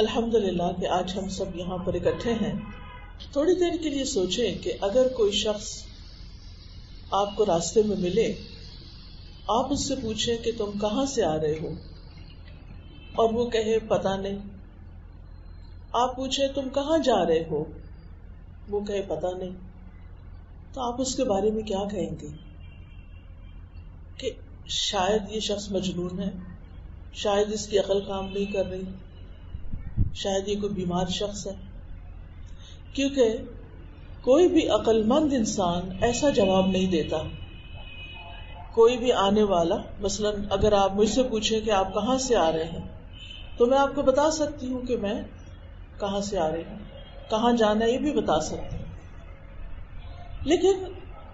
الحمدللہ کہ آج ہم سب یہاں پر اکٹھے ہیں. تھوڑی دیر کے لیے سوچیں کہ اگر کوئی شخص آپ کو راستے میں ملے، آپ اس سے پوچھیں کہ تم کہاں سے آ رہے ہو، اور وہ کہے پتہ نہیں. آپ پوچھیں تم کہاں جا رہے ہو، وہ کہے پتہ نہیں، تو آپ اس کے بارے میں کیا کہیں گے؟ کہ شاید یہ شخص مجنون ہے، شاید اس کی عقل کام نہیں کر رہی، شاید یہ کوئی بیمار شخص ہے. کیونکہ کوئی بھی عقل مند انسان ایسا جواب نہیں دیتا. کوئی بھی آنے والا، مثلا اگر آپ مجھ سے پوچھیں کہ آپ کہاں سے آ رہے ہیں، تو میں آپ کو بتا سکتی ہوں کہ میں کہاں سے آ رہی ہوں، کہاں جانا ہے یہ بھی بتا سکتی ہوں. لیکن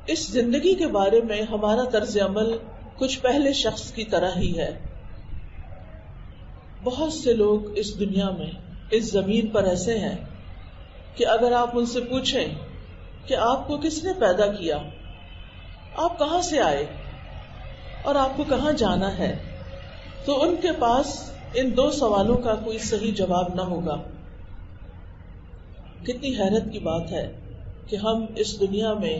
اس زندگی کے بارے میں ہمارا طرز عمل کچھ پہلے شخص کی طرح ہی ہے. بہت سے لوگ اس دنیا میں، اس زمین پر ایسے ہیں کہ اگر آپ ان سے پوچھیں کہ آپ کو کس نے پیدا کیا، آپ کہاں سے آئے اور آپ کو کہاں جانا ہے، تو ان کے پاس ان دو سوالوں کا کوئی صحیح جواب نہ ہوگا. کتنی حیرت کی بات ہے کہ ہم اس دنیا میں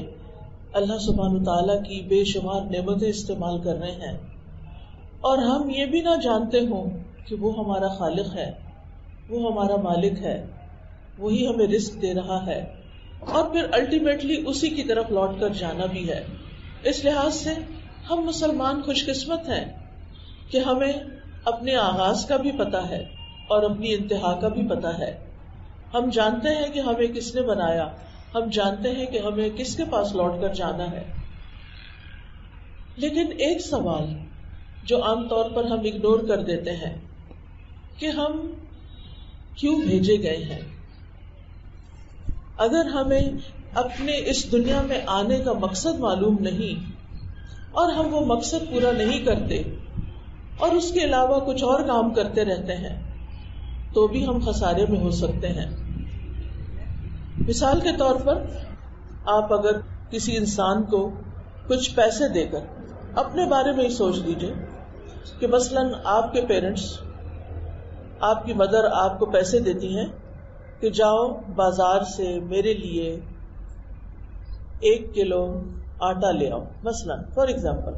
اللہ سبحانہ تعالیٰ کی بے شمار نعمتیں استعمال کر رہے ہیں، اور ہم یہ بھی نہ جانتے ہوں کہ وہ ہمارا خالق ہے، وہ ہمارا مالک ہے، وہی ہمیں رزق دے رہا ہے، اور پھر الٹیمیٹلی اسی کی طرف لوٹ کر جانا بھی ہے. اس لحاظ سے ہم مسلمان خوش قسمت ہیں کہ ہمیں اپنے آغاز کا بھی پتہ ہے اور اپنی انتہا کا بھی پتہ ہے. ہم جانتے ہیں کہ ہمیں کس نے بنایا، ہم جانتے ہیں کہ ہمیں کس کے پاس لوٹ کر جانا ہے. لیکن ایک سوال جو عام طور پر ہم اگنور کر دیتے ہیں کہ ہم کیوں بھیجے گئے ہیں. اگر ہمیں اپنے اس دنیا میں آنے کا مقصد معلوم نہیں اور ہم وہ مقصد پورا نہیں کرتے اور اس کے علاوہ کچھ اور کام کرتے رہتے ہیں، تو بھی ہم خسارے میں ہو سکتے ہیں. مثال کے طور پر آپ اگر کسی انسان کو کچھ پیسے دے کر، اپنے بارے میں ہی سوچ لیجئے کہ مثلاً آپ کے پیرنٹس، آپ کی مدر آپ کو پیسے دیتی ہیں کہ جاؤ بازار سے میرے لیے 1 کلو آٹا لے آؤ. مثلاً فار ایگزامپل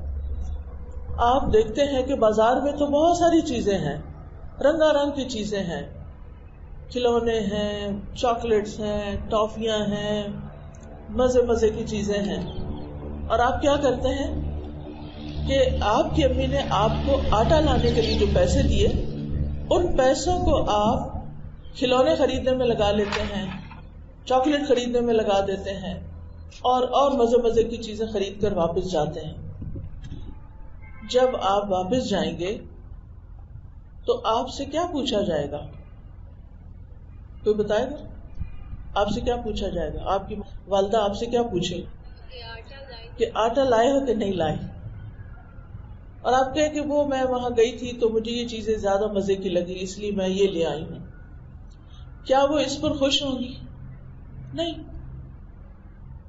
آپ دیکھتے ہیں کہ بازار میں تو بہت ساری چیزیں ہیں، رنگا رنگ کی چیزیں ہیں، کھلونے ہیں، چاکلیٹس ہیں، ٹافیاں ہیں، مزے مزے کی چیزیں ہیں، اور آپ کیا کرتے ہیں کہ آپ کی امی نے آپ کو آٹا لانے کے لیے جو پیسے دیے، ان پیسوں کو آپ کھلونے خریدنے میں لگا لیتے ہیں، چاکلیٹ خریدنے میں لگا دیتے ہیں، اور مزے مزے کی چیزیں خرید کر واپس جاتے ہیں. جب آپ واپس جائیں گے تو آپ سے کیا پوچھا جائے گا؟ کوئی بتائے گا؟ آپ سے کیا پوچھا جائے گا؟ آپ کی والدہ آپ سے کیا پوچھے کہ آٹا لائے ہو کہ نہیں لائے، اور آپ کہیں کہ وہ میں وہاں گئی تھی تو مجھے یہ چیزیں زیادہ مزے کی لگی اس لیے میں یہ لے آئی ہوں. کیا وہ اس پر خوش ہوں گی؟ نہیں.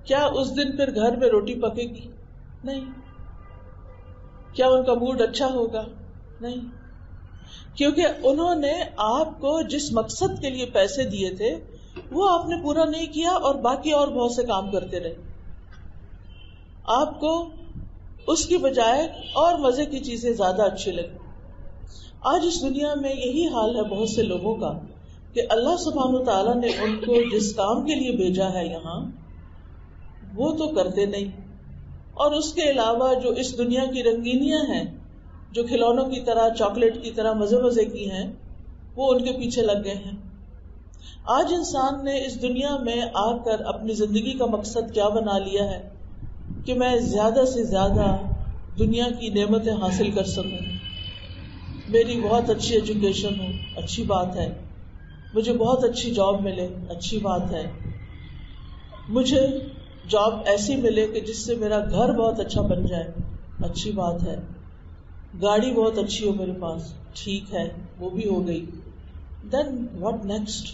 کیا اس دن پھر گھر میں روٹی پکے گی؟ نہیں. کیا ان کا موڈ اچھا ہوگا؟ نہیں. کیونکہ انہوں نے آپ کو جس مقصد کے لیے پیسے دیے تھے وہ آپ نے پورا نہیں کیا، اور باقی اور بہت سے کام کرتے رہے. آپ کو اس کی بجائے اور مزے کی چیزیں زیادہ اچھی لگی. آج اس دنیا میں یہی حال ہے بہت سے لوگوں کا کہ اللہ سبحانہ تعالیٰ نے ان کو جس کام کے لیے بھیجا ہے یہاں، وہ تو کرتے نہیں، اور اس کے علاوہ جو اس دنیا کی رنگینیاں ہیں، جو کھلونوں کی طرح، چاکلیٹ کی طرح مزے مزے کی ہیں، وہ ان کے پیچھے لگ گئے ہیں. آج انسان نے اس دنیا میں آ کر اپنی زندگی کا مقصد کیا بنا لیا ہے کہ میں زیادہ سے زیادہ دنیا کی نعمتیں حاصل کر سکوں. میری بہت اچھی ایجوکیشن ہو، اچھی بات ہے. مجھے بہت اچھی جاب ملے، اچھی بات ہے. مجھے جاب ایسی ملے کہ جس سے میرا گھر بہت اچھا بن جائے، اچھی بات ہے. گاڑی بہت اچھی ہو میرے پاس، ٹھیک ہے، وہ بھی ہو گئی. دین واٹ نیکسٹ؟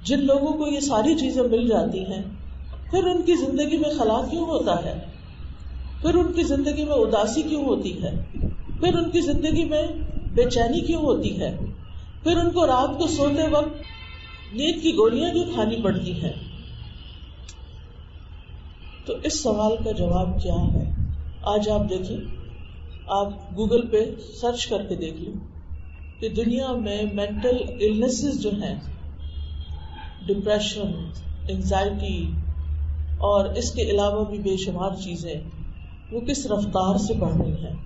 جن لوگوں کو یہ ساری چیزیں مل جاتی ہیں، پھر ان کی زندگی میں خلا کیوں ہوتا ہے؟ پھر ان کی زندگی میں اداسی کیوں ہوتی ہے؟ پھر ان کی زندگی میں بے چینی کیوں ہوتی ہے؟ پھر ان کو رات کو سوتے وقت نیند کی گولیاں بھی کھانی پڑتی ہیں. تو اس سوال کا جواب کیا ہے؟ آج آپ دیکھیں، آپ گوگل پہ سرچ کر کے دیکھ لیں کہ دنیا میں مینٹل النیسز جو ہیں، ڈپریشن، انزائٹی اور اس کے علاوہ بھی بے شمار چیزیں، وہ کس رفتار سے بڑھ رہی ہیں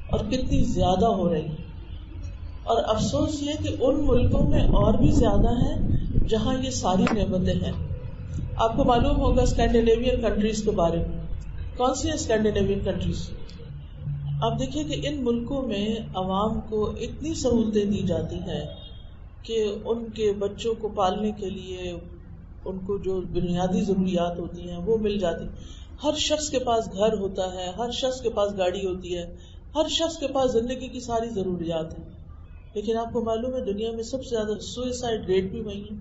اور کتنی زیادہ ہو رہی ہیں. اور افسوس یہ کہ ان ملکوں میں اور بھی زیادہ ہیں جہاں یہ ساری نعمتیں ہیں. آپ کو معلوم ہوگا اسکینڈینیوین کنٹریز کے بارے میں. کون سی ہیں اسکینڈینیوین کنٹریز؟ آپ دیکھیے کہ ان ملکوں میں عوام کو اتنی سہولتیں دی جاتی ہیں کہ ان کے بچوں کو پالنے کے لیے ان کو جو بنیادی ضروریات ہوتی ہیں وہ مل جاتی. ہر شخص کے پاس گھر ہوتا ہے، ہر شخص کے پاس گاڑی ہوتی ہے، ہر شخص کے پاس زندگی کی ساری ضروریات ہیں. لیکن آپ کو معلوم ہے دنیا میں سب سے زیادہ سوئسائڈ ریٹ بھی وہی ہے.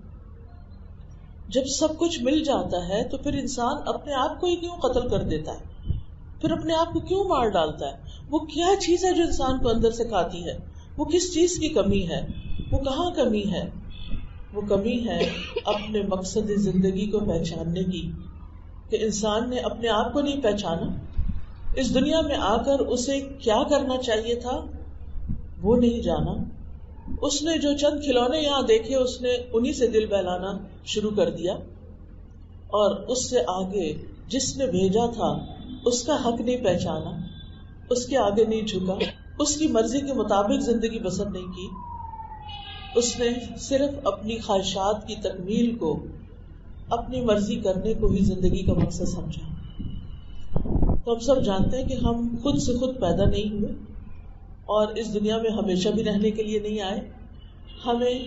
جب سب کچھ مل جاتا ہے تو پھر انسان اپنے آپ کو ہی کیوں قتل کر دیتا ہے؟ پھر اپنے آپ کو کیوں مار ڈالتا ہے؟ وہ کیا چیز ہے جو انسان کو اندر سے کھاتی ہے؟ وہ کس چیز کی کمی ہے؟ وہ کہاں کمی ہے؟ وہ کمی ہے اپنے مقصد زندگی کو پہچاننے کی، کہ انسان نے اپنے آپ کو نہیں پہچانا. اس دنیا میں آ کر اسے کیا کرنا چاہیے تھا وہ نہیں جانا. اس نے جو چند کھلونے یہاں دیکھے اس نے انہی سے دل بہلانا شروع کر دیا، اور اس سے آگے جس نے بھیجا تھا اس کا حق نہیں پہچانا، اس کے آگے نہیں جھکا، اس کی مرضی کے مطابق زندگی بسر نہیں کی. اس نے صرف اپنی خواہشات کی تکمیل کو، اپنی مرضی کرنے کو ہی زندگی کا مقصد سمجھا. تو ہم سب جانتے ہیں کہ ہم خود سے خود پیدا نہیں ہوئے اور اس دنیا میں ہمیشہ بھی رہنے کے لیے نہیں آئے. ہمیں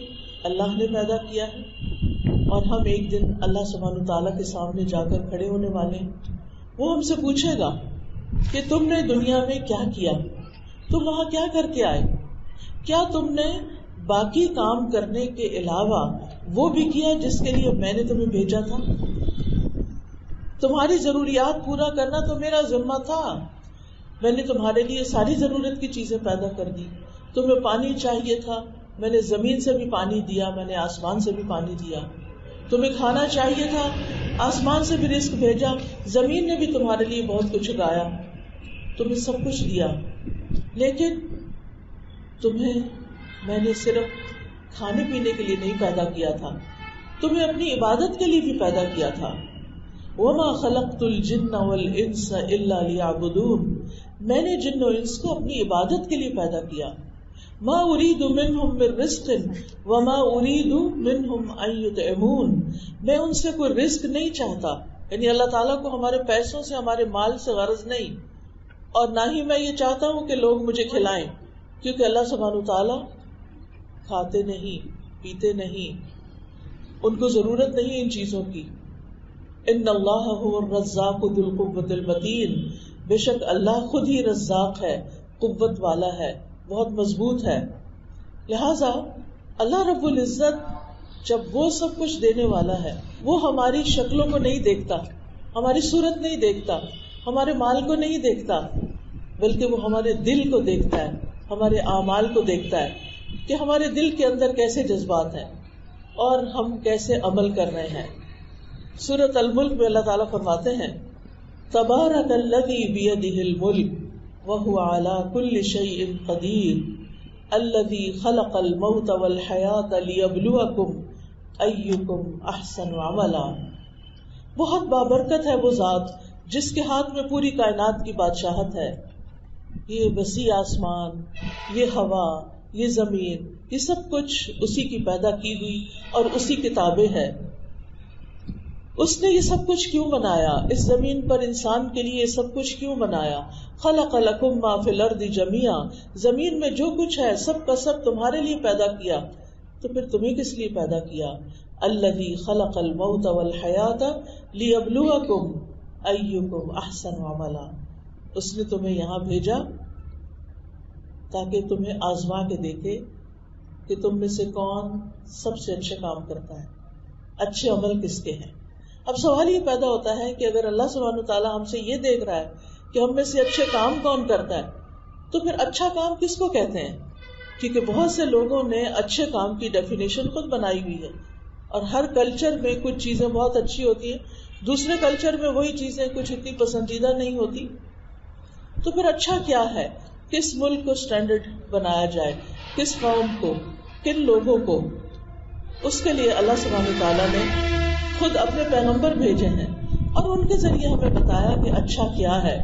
اللہ نے پیدا کیا ہے اور ہم ایک دن اللہ سبحانہ تعالیٰ کے سامنے جا کر کھڑے ہونے والے ہیں. وہ ہم سے پوچھے گا کہ تم نے دنیا میں کیا کیا، تم وہاں کیا کر کے آئے، کیا تم نے باقی کام کرنے کے علاوہ وہ بھی کیا جس کے لیے میں نے تمہیں بھیجا تھا. تمہاری ضروریات پورا کرنا تو میرا ذمہ تھا. میں نے تمہارے لیے ساری ضرورت کی چیزیں پیدا کر دی. تمہیں پانی چاہیے تھا، میں نے زمین سے بھی پانی دیا، میں نے آسمان سے بھی پانی دیا. تمہیں کھانا چاہیے تھا، آسمان سے بھی رزق بھیجا، زمین نے بھی تمہارے لیے بہت کچھ اگایا، تمہیں سب کچھ دیا. لیکن تمہیں میں نے صرف کھانے پینے کے لیے نہیں پیدا کیا تھا، تمہیں اپنی عبادت کے لیے بھی پیدا کیا تھا. وما خلقت الجن والانس الا ليعبدون، میں نے جن و انس کو اپنی عبادت کے لیے پیدا کیا. ما اريد منهم من رزق وما اريد منهم ان يطعمون، میں ان سے کوئی رزق نہیں چاہتا، یعنی اللہ تعالیٰ کو ہمارے پیسوں سے، ہمارے مال سے غرض نہیں، اور نہ ہی میں یہ چاہتا ہوں کہ لوگ مجھے کھلائیں، کیونکہ اللہ سبحانہ تعالیٰ کھاتے نہیں، پیتے نہیں، ان کو ضرورت نہیں ان چیزوں کی. ان اللہ هو الرزاق ذو القوة المتین، بے شک اللہ خود ہی رزاق ہے، قوت والا ہے، بہت مضبوط ہے. لہذا اللہ رب العزت جب وہ سب کچھ دینے والا ہے، وہ ہماری شکلوں کو نہیں دیکھتا، ہماری صورت نہیں دیکھتا، ہمارے مال کو نہیں دیکھتا، بلکہ وہ ہمارے دل کو دیکھتا ہے، ہمارے اعمال کو دیکھتا ہے کہ ہمارے دل کے اندر کیسے جذبات ہیں اور ہم کیسے عمل کر رہے ہیں. سورۃ الملک میں اللہ تعالیٰ فرماتے ہیں تبارک الذی بیدہ الملک وہو علی کل شیء قدیر الذی خلق الموت والحیاۃ لیبلوکم ایکم احسن عملا. بہت بابرکت ہے وہ ذات جس کے ہاتھ میں پوری کائنات کی بادشاہت ہے. یہ وسیع آسمان، یہ ہوا، یہ زمین، یہ سب کچھ اسی کی پیدا کی ہوئی اور اسی کی تابع ہے. اس نے یہ سب کچھ کیوں بنایا؟ اس زمین پر انسان کے لیے یہ سب کچھ کیوں بنایا؟ خلق لکم ما فی الارض جمیعا، زمین میں جو کچھ ہے سب کا سب تمہارے لیے پیدا کیا، تو پھر تمہیں کس لیے پیدا کیا؟ الذی خلق الموت والحیاۃ لیبلوکم ایکم احسن عملا، اس نے تمہیں یہاں بھیجا تاکہ تمہیں آزما کے دیکھے کہ تم میں سے کون سب سے اچھے کام کرتا ہے، اچھے عمل کس کے ہیں. اب سوال یہ پیدا ہوتا ہے کہ اگر اللہ سبحانہ تعالیٰ ہم سے یہ دیکھ رہا ہے کہ ہم میں سے اچھے کام کون کرتا ہے، تو پھر اچھا کام کس کو کہتے ہیں؟ کیونکہ بہت سے لوگوں نے اچھے کام کی ڈیفینیشن خود بنائی ہوئی ہے، اور ہر کلچر میں کچھ چیزیں بہت اچھی ہوتی ہیں، دوسرے کلچر میں وہی چیزیں کچھ اتنی پسندیدہ نہیں ہوتی. تو پھر اچھا کیا ہے؟ کس ملک کو اسٹینڈرڈ بنایا جائے، کس قوم کو، کن لوگوں کو. اس کے لیے اللہ سبحانہ وتعالیٰ نے خود اپنے پیغمبر بھیجے ہیں اور ان کے ذریعے ہمیں بتایا کہ اچھا کیا ہے.